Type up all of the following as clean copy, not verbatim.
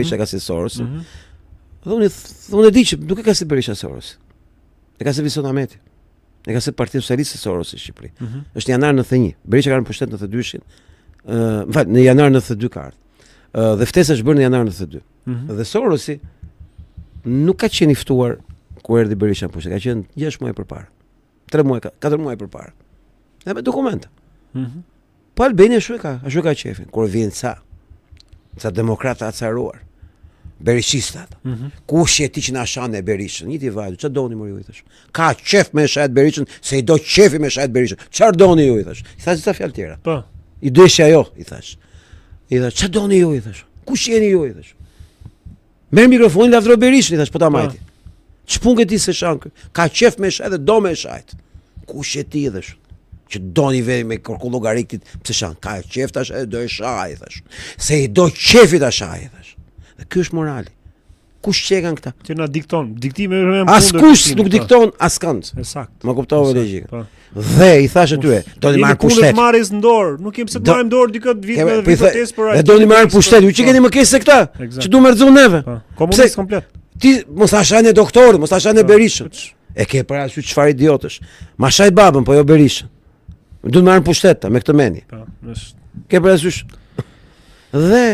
Berisha ka si Sorosi. Dhe unë e di që nuk e ka si Berisha Sorosi. E ka si Vison Ahmeti. E ka si Partia Socialiste Sorosi në Shqipëri. Është janar 91. Berisha ka në pushtet 92-shin. Në janar 92 ka ardhur. Dhe ftesa është bërë në janar 92. Dhe Sorosi nuk ka qenë i ftuar kur erdhi Berisha në pushtet. Ka qenë 6 muaj përpara. 3 muaj, 4 muaj përpara. Dhe me dokumenta. Po Albania ashtu ka qefin. Kur vjen ca demokrata acaruar. Berishista. Kush je ti që na shan e Berishën? Një ti vajtu, çfarë doni më ju i thash? Ka qef me shajt Berishën, se i do qefi me shajt Berishën. Çfarë doni ju i thash? I thash disa fjalë tjera. Po. I dëshja jo, i thash. I thash, çfarë doni ju i thash? Kush jeni ju i thash? Merr mikrofonin lavdro Berishën, i thash, po ta majti. Ç'punë ti se shan? Ka qef me shajt dhe do me shajt. Kush je ti i thash? Që doni vej me kërku llogariktit, pse shan? Ka qef tash e do e shaj, i thash. Se i do qefi ta shaj, i thash. Dhe ky është morali. Kush çekan këta? Ti na dikton, diktimi është më askush nuk dikton askënd. Sakt. Ma kuptova logjika. Dhe i thash atyre, doni marr pushtet. Ne marrës në dorë, nuk kemi pse të marrim dorë dikë vit me vitesh për. Ne doni marr pushtet, ju që keni më keq se këta. Që du më rrezon neve. Komunist komplet. Ti mos ta shajnë doktorin, mos ta shajnë Berishën. E ke parasysh çfarë idiotësh. Ma shaj babën, po jo Berishën. Du të marrim pushtet me këtë mendje. Po, është. Ke parasysh. Dhe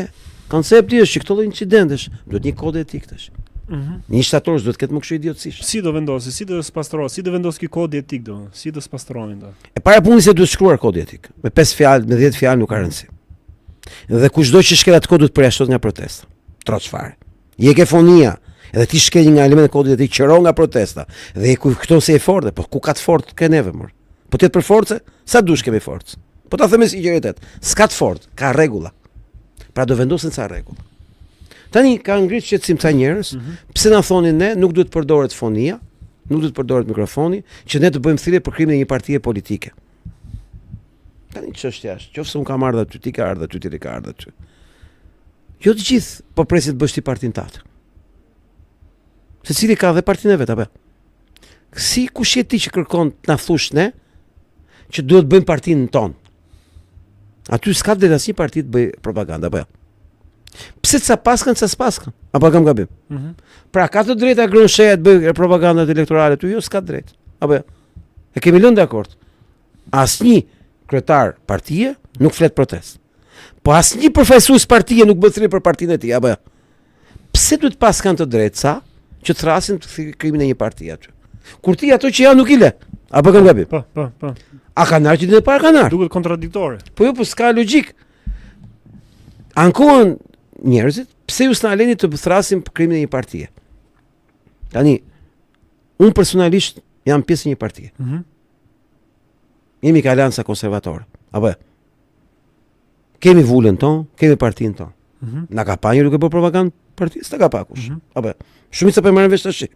koncepti është që këto lloj incidentesh duhet një kod etik tash. Një shtator duhet ketë më kështu idiotësish. Si do vendosi, si do spastrohet, si do vendos ky kod etik do, si do spastrohen do. E para punës se duhet shkruar kod etik. Me 5 fjalë, me 10 fjalë nuk ka rëndësi. Dhe kushdo që shkel atë kod duhet përjashtohet nga protesta. Troç fare. Je ke fonia, edhe ti shkel një element kodit etik qëro nga protesta. Dhe këto se e forte, po ku ka të fortë ke neve mor. Po ti për forcë, sa dush kemi forcë. Po ta them me sinqeritet, s'ka të fortë, ka rregulla. Pra do vendosen ca rregulla. Tani ka ngritur shqetësim ca njerëz, pse na thonin ne nuk duhet përdoret fonia, nuk duhet përdoret mikrofoni, që ne të bëjmë thirrje për krimin e një partie politike. Tani çështja është, qofse un kam ardhur aty, ti ka ardhur aty, ti ka ardhur aty. Jo të gjithë po presin të bësh ti partin tatë. Secili ka dhe partinë e vet apo? Si kush je ti që kërkon të na thush ne që duhet bëjmë partinë tonë? Aty s'ka dhe asnjë parti të bëj propaganda apo? Pse ca paskën, ca s'paskën? Apo kam gabim? Pra ka të drejta Gronsheja të bëj propagandat elektorale aty, jo s'ka drejt. Apo? E kemi lënë dakord. Asnjë kryetar partie nuk flet protest. Po asnjë përfaqësues partie nuk bën thirrje për partinë e tij, apo? Pse duhet pas kanë të drejtë sa që thrasin krimin e një partie aty? Kur ti ato që janë nuk i le. Apo kam gabim? Po. A kanë ardhur ditën e parë kanë ardhur? Duket kontradiktore. Po jo, po s'ka logjik. Ankohen njerëzit, pse ju s'na leni të thrasim për krimin e një partie? Tani, unë personalisht jam pjesë e një partie. Jemi ka Alianca Konservatore. Apo? Kemi vulën tonë, kemi partinë tonë. Na ka pa një duke bërë propagandë partisë, s'ta ka pa kush. Apo? Shumica po marrin vesh tash.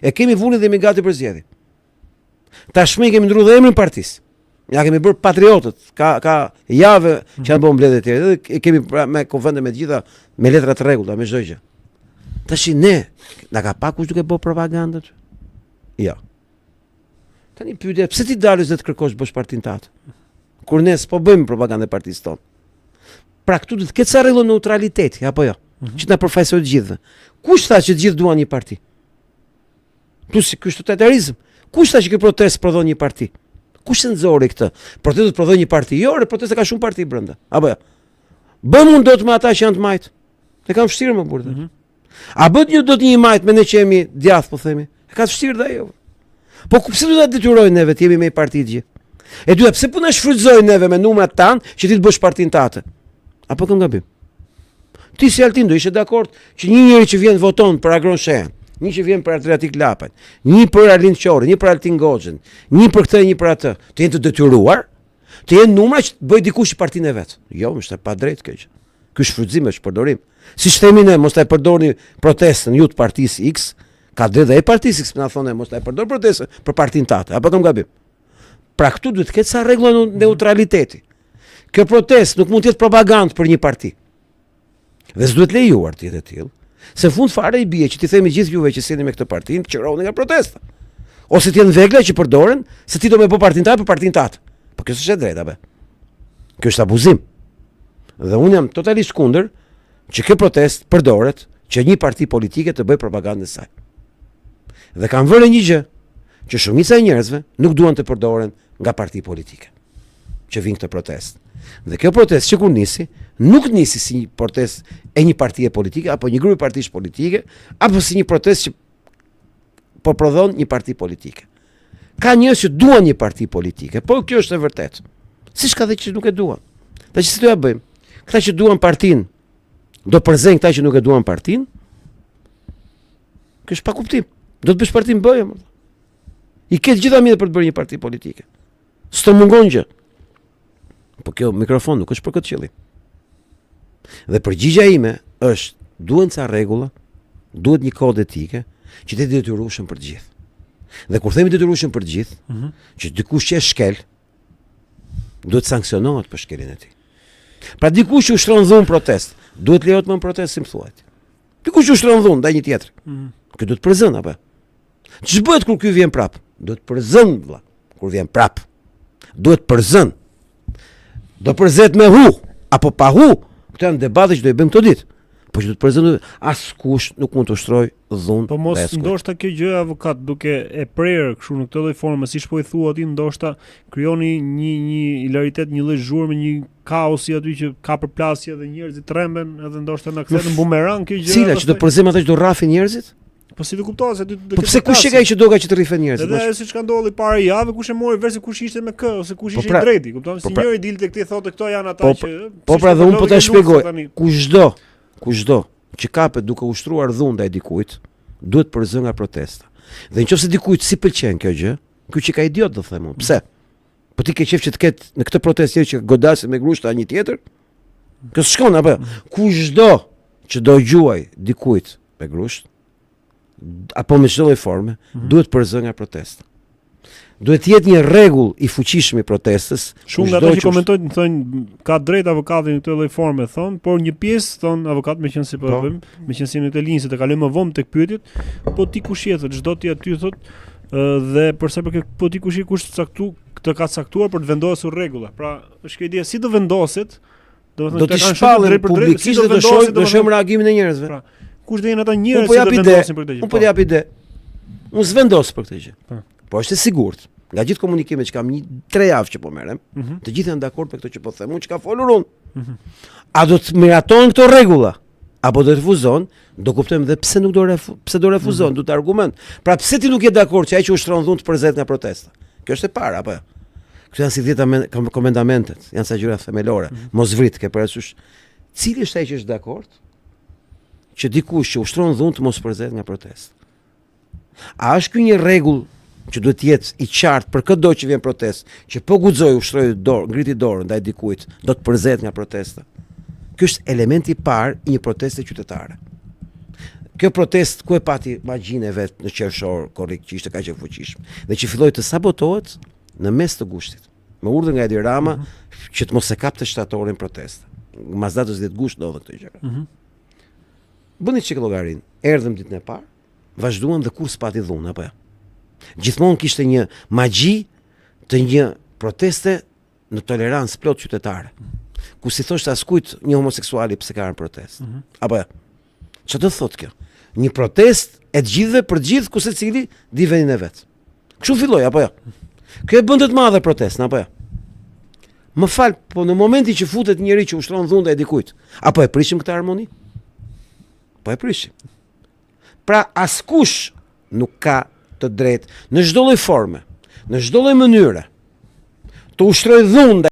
E kemi vulën dhe jemi gati për zgjedhje. Tashmë kemi ndruar emrin partisë. Ja kemi bërë patriotët. Ka javë që janë bërë mbledhje të tjera. Dhe kemi me konvente me të gjitha me letra të rregullta, me çdo gjë. Tash ne na ka pa kush duke bërë propagandë. Jo. Tani pyetja, pse ti dalësh dhe të kërkosh bësh partinë tatë? Kur ne s'po bëjmë propagandë partisë tonë. Pra këtu duhet të ketë sa rregull neutraliteti, apo jo? Që na përfaqësojë të gjithë. Kush tha që të gjithë duan një parti? Plus ky është totalitarizëm. Kush tha që ky protest prodhon një parti? Kush e nxori këtë? Protesti prodhon një parti, jo, protesti ka shumë parti brenda. Apo jo? Bëm unë dot me ata që janë të majt. E kam vështirë më burrë. A bët një dot një majt me ne që jemi djath, po themi. E ka vështirë dhe ajo. Po pse do ta detyrojnë neve të jemi me parti të gjithë? E dyta, pse po na shfrytëzojnë neve me numrat tan që ti të bësh partinë tatë? Apo kam gabim? Ti si Altin do ishe dakord që një njeri që vjen voton për Agronshen, një që vjen për Adriatik Lapën, një për Arlind Qorri, një për Altin Goxhën, një për këtë, një për atë, të jenë të detyruar, të jenë numra që të bëj dikush partinë e vet. Jo, është e padrejtë kjo. Ky shfrytëzim është përdorim. Siç themi ne, mos ta përdorni protestën ju të partisë X, ka drejtë ai partisë X, na thonë mos ta përdor protestën për partinë tatë. Apo kam gabim? Pra këtu duhet të ketë sa rregulla neutraliteti. Kjo protestë nuk mund të jetë propagandë për një parti. Dhe s'duhet lejuar të jetë e tillë. Se fund fare i bie që ti themi gjithë juve që sjellni me këtë partinë, qironi nga protesta. Ose të jenë vegla që përdoren se ti do me bë partinë tatë për partinë tatë. Po kjo s'është e drejtë apo? Kjo është abuzim. Dhe unë jam totalisht kundër që kjo protest përdoret që një parti politike të bëj propagandën e saj. Dhe kanë vënë një gjë, që shumica e njerëzve nuk duan të përdoren nga parti politike që vinë këtë protestë. Dhe kjo protestë që kur nisi, nuk nisi si një protestë e një partie politike apo një grupi partish politike, apo si një protestë që po prodhon një parti politike. Ka njerëz që duan një parti politike, po kjo është e vërtetë. Siç ka dhe që nuk e duan. Tash si do ja bëjmë? Këta që duan partinë do përzejnë këta që nuk e duan partinë? Kjo është pa kuptim. Do të bësh partinë bëje. I ketë gjitha mjete për të bërë një parti politike. S'të mungon gjë. Po kjo mikrofon nuk është për këtë qëllim. Dhe përgjigja ime është, duhen ca rregulla, duhet një kod etike që të detyrueshëm për të gjithë. Dhe kur themi detyrueshëm për të gjithë, që dikush që e shkel, duhet sanksionohet për shkeljen e tij. Pra dikush që ushtron dhunë protest, duhet lejohet më në protest, si më thuajt. Dikush që ushtron dhunë ndaj një tjetri. Ky duhet përzën apo? Ç'është bëhet kur ky vjen prap? Duhet përzën vëlla. Kur vjen prap, duhet përzën. Do përzet me hu apo pa hu? Këto janë debate që do i bëjmë këto ditë. Po që do të përzën, askush nuk mund të ushtroj dhunë. Po mos ndoshta kjo gjë avokat duke e prerë kështu në këtë lloj forme, siç po i thua ti, ndoshta krijoni një hilaritet, një lloj zhurmë, një kaosi aty që ka përplasje dhe njerëzit tremben, edhe ndoshta na kthehet në bumerang kjo gjë. Cila që do përzem ata që do rrafin njerëzit? Po si do kuptohet se po pse kush e ka që doga që të rrifen njerëzit? Edhe siç ka ndodhur para javë, kush e mori versi kush ishte me kë ose kush ishte i drejti, kupton? Si njëri dilte këtij thotë këto janë ata që po pra dhe unë po ta shpjegoj. Kushdo që kapet duke ushtruar dhunë ndaj dikujt, duhet përzë nga protesta. Dhe nëse dikujt si pëlqen kjo gjë, ky që ka idiot do them unë. Pse? Po ti ke qef që të ketë në këtë protestë që godasin me grushta një tjetër? Kjo s'shkon apo? Kushdo që do gjuaj dikujt me grusht apo me çdo lloj forme, duhet përzë nga protesta. Duhet të jetë një rregull i fuqishëm i protestës. Shumë nga ata që komentojnë thonë ka drejt avokati në këtë lloj forme thonë, por një pjesë thonë avokat meqense po bëjmë, meqense në këtë linjë se të kalojmë më vonë tek pyetjet, po ti kush je thotë, çdo ti aty thotë dhe përsa për po ti kush je kush të ka caktuar për të vendosur rregulla. Pra, është kjo ide si do vendoset, do të shpallën publikisht dhe do shohim reagimin e njerëzve. Pra, kush do jenë ata njerëz që do vendosin për këtë gjë? Unë po jap ide. Unë s'vendos për këtë gjë. Po është e sigurt. Nga gjithë komunikimet që kam 3 javë që po merrem, të gjithë janë dakord me këtë që po them unë që ka folur unë. A do të miratojnë këto rregulla apo do të refuzon? Do kuptojmë dhe pse nuk pse do refuzon, do të argument. Pra pse ti nuk je dakord që ai që ushtron dhunë të përzet nga protesta? Kjo është e para apo? Këto janë si 10 komendamentet, janë sa gjëra themelore. Mos vrit, ke parasysh. Cili është ai që është dakord që dikush që ushtron dhunë të mos përzet nga protesta? A është ky një rregull që duhet të jetë i qartë për çdo që vjen protestë, që po guxoj ushtroi dorë, ngriti dorën ndaj dikujt, do të përzihet nga protesta. Ky është elementi i parë i një proteste qytetare. Kjo protestë ku e pati magjinë e vet në qershor, korrik që ishte kaq e fuqishme, dhe që filloi të sabotohet në mes të gushtit, me urdhër nga Edi Rama që të mos e kapte shtatorin protestë. Mas datës 10 gusht ndodhe këtë gjë. Bëni çik llogarin. Erdhëm ditën e parë, vazhduan dhe kur s'pati dhunë apo jo. Gjithmonë kishte një magji të një proteste në tolerancë plot qytetare. Ku si thoshte askujt një homoseksuali pse ka në protestë. Apo jo. Çfarë do thotë kjo? Një protestë e të gjithëve për të gjithë ku secili di vendin e vet. Kështu filloi apo jo? Kjo e bën të madhe protestën apo jo? Më fal, po në momentin që futet njëri që ushtron dhunë ndaj dikujt, apo e prishim këtë harmoni? Po e prishim. Pra askush nuk ka të drejtë në çdo lloj forme, në çdo lloj mënyre të ushtrojë dhunë